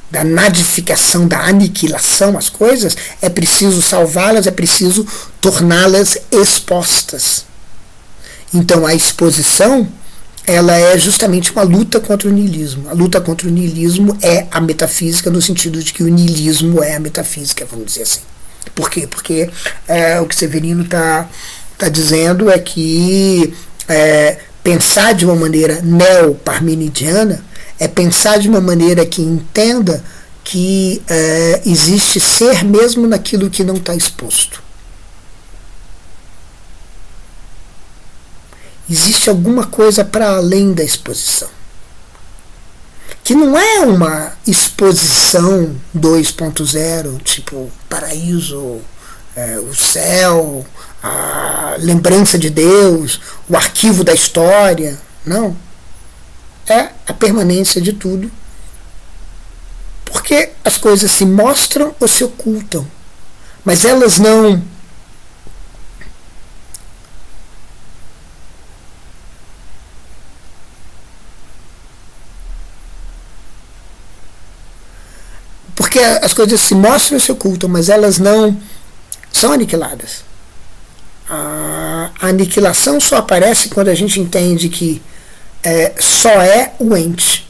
S1: da nadificação, da aniquilação as coisas, é preciso salvá-las, é preciso torná-las expostas. Então, a exposição, ela é justamente uma luta contra o niilismo. A luta contra o niilismo é a metafísica, no sentido de que o niilismo é a metafísica, vamos dizer assim. Por quê? Porque o que Severino está dizendo é que pensar de uma maneira neoparmenidiana é pensar de uma maneira que entenda que existe ser mesmo naquilo que não está exposto. Existe alguma coisa para além da exposição, que não é uma exposição 2.0, tipo paraíso, o céu, a lembrança de Deus, o arquivo da história. Não. É a permanência de tudo. Porque as coisas se mostram ou se ocultam, mas elas não porque as coisas se mostram e se ocultam, mas elas não são aniquiladas. A aniquilação só aparece quando a gente entende que só é o ente,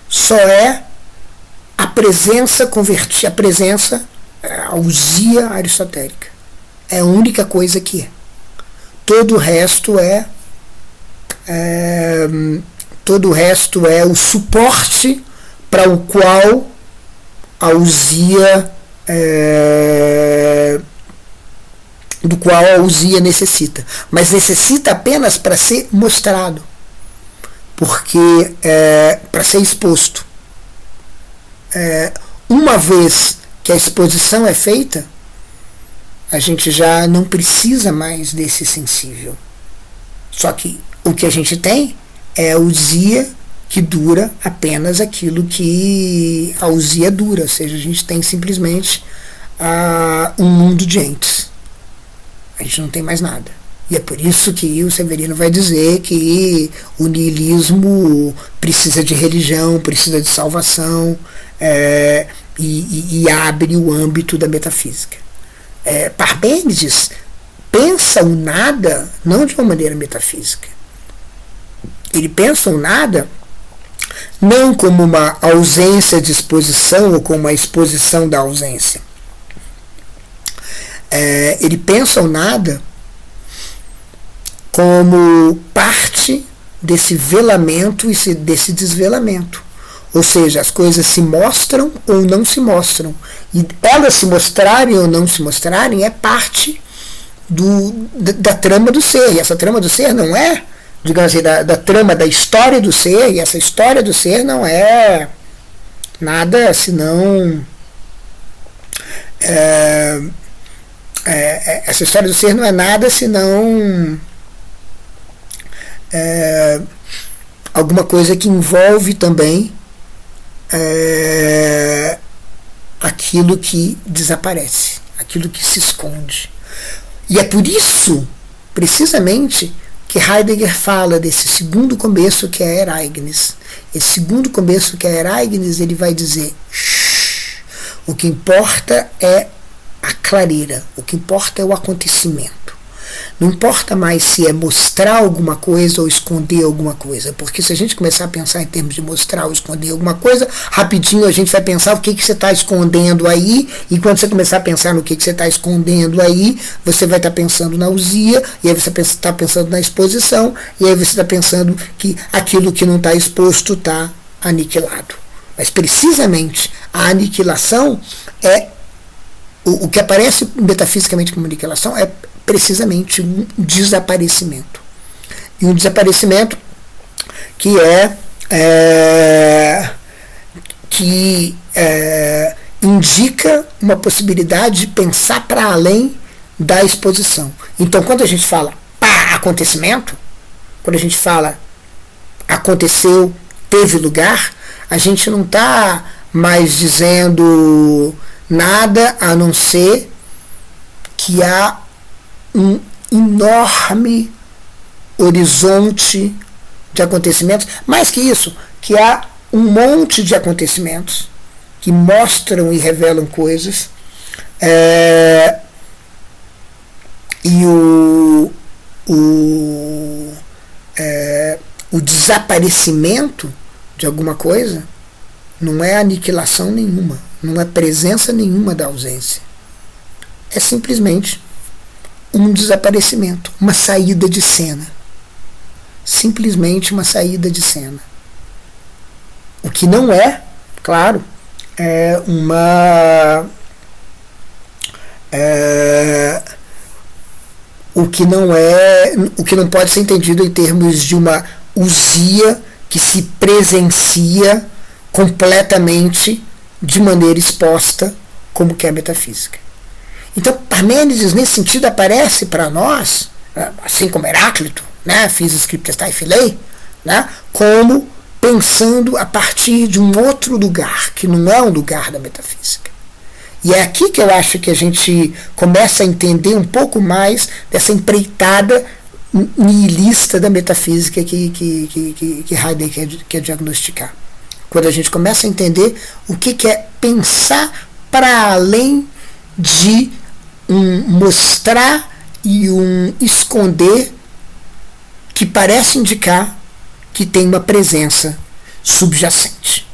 S1: só é a presença convertida, a presença, a ousia aristotélica. É a única coisa que é. Todo o resto é o suporte para o qual a ousia do qual a ousia necessita, mas necessita apenas para ser mostrado, porque para ser exposto. Uma vez que a exposição é feita, a gente já não precisa mais desse sensível. Só que o que a gente tem é a ousia que dura apenas aquilo que a ousia dura, ou seja, a gente tem simplesmente um mundo de entes. A gente não tem mais nada. E é por isso que o Severino vai dizer que o niilismo precisa de religião, precisa de salvação, e abre o âmbito da metafísica. Parmênides pensa o nada não de uma maneira metafísica. Ele pensa o nada não como uma ausência de exposição ou como uma exposição da ausência. Ele pensa o nada como parte desse velamento e desse desvelamento. Ou seja, as coisas se mostram ou não se mostram. E elas se mostrarem ou não se mostrarem é parte da trama do ser. E essa trama do ser não é, digamos assim, da trama da história do ser, e essa história do ser não é nada senão essa história do ser não é nada senão alguma coisa que envolve também aquilo que desaparece, aquilo que se esconde, E é por isso, precisamente, que Heidegger fala desse segundo começo que é Ereignis. Esse segundo começo que é Ereignis, ele vai dizer: o que importa é a clareira, o que importa é o acontecimento. Não importa mais se é mostrar alguma coisa ou esconder alguma coisa, porque se a gente começar a pensar em termos de mostrar ou esconder alguma coisa, rapidinho a gente vai pensar o que você está escondendo aí, e quando você começar a pensar no que você está escondendo aí, você vai estar pensando na usia, e aí você está pensando na exposição, e aí você está pensando que aquilo que não está exposto está aniquilado. Mas precisamente a aniquilação é o que aparece metafisicamente como aniquilação é precisamente um desaparecimento. E um desaparecimento que indica uma possibilidade de pensar para além da exposição. Então, quando a gente fala acontecimento, quando a gente fala aconteceu, teve lugar, a gente não está mais dizendo nada a não ser que há um enorme horizonte de acontecimentos, mais que isso, que há um monte de acontecimentos que mostram e revelam coisas, e o desaparecimento de alguma coisa não é aniquilação nenhuma, não é presença nenhuma da ausência. É simplesmente um desaparecimento, uma saída de cena. Simplesmente uma saída de cena. O que não é, claro, o que não pode ser entendido em termos de uma usia que se presencia completamente de maneira exposta, como que é a metafísica. Então, Parmênides, nesse sentido, aparece para nós, assim como Heráclito, né, Phys scriptestai philei, né, como pensando a partir de um outro lugar, que não é um lugar da metafísica. E é aqui que eu acho que a gente começa a entender um pouco mais dessa empreitada nihilista da metafísica que Heidegger quer diagnosticar. Quando a gente começa a entender o que é pensar para além de um mostrar e um esconder que parece indicar que tem uma presença subjacente.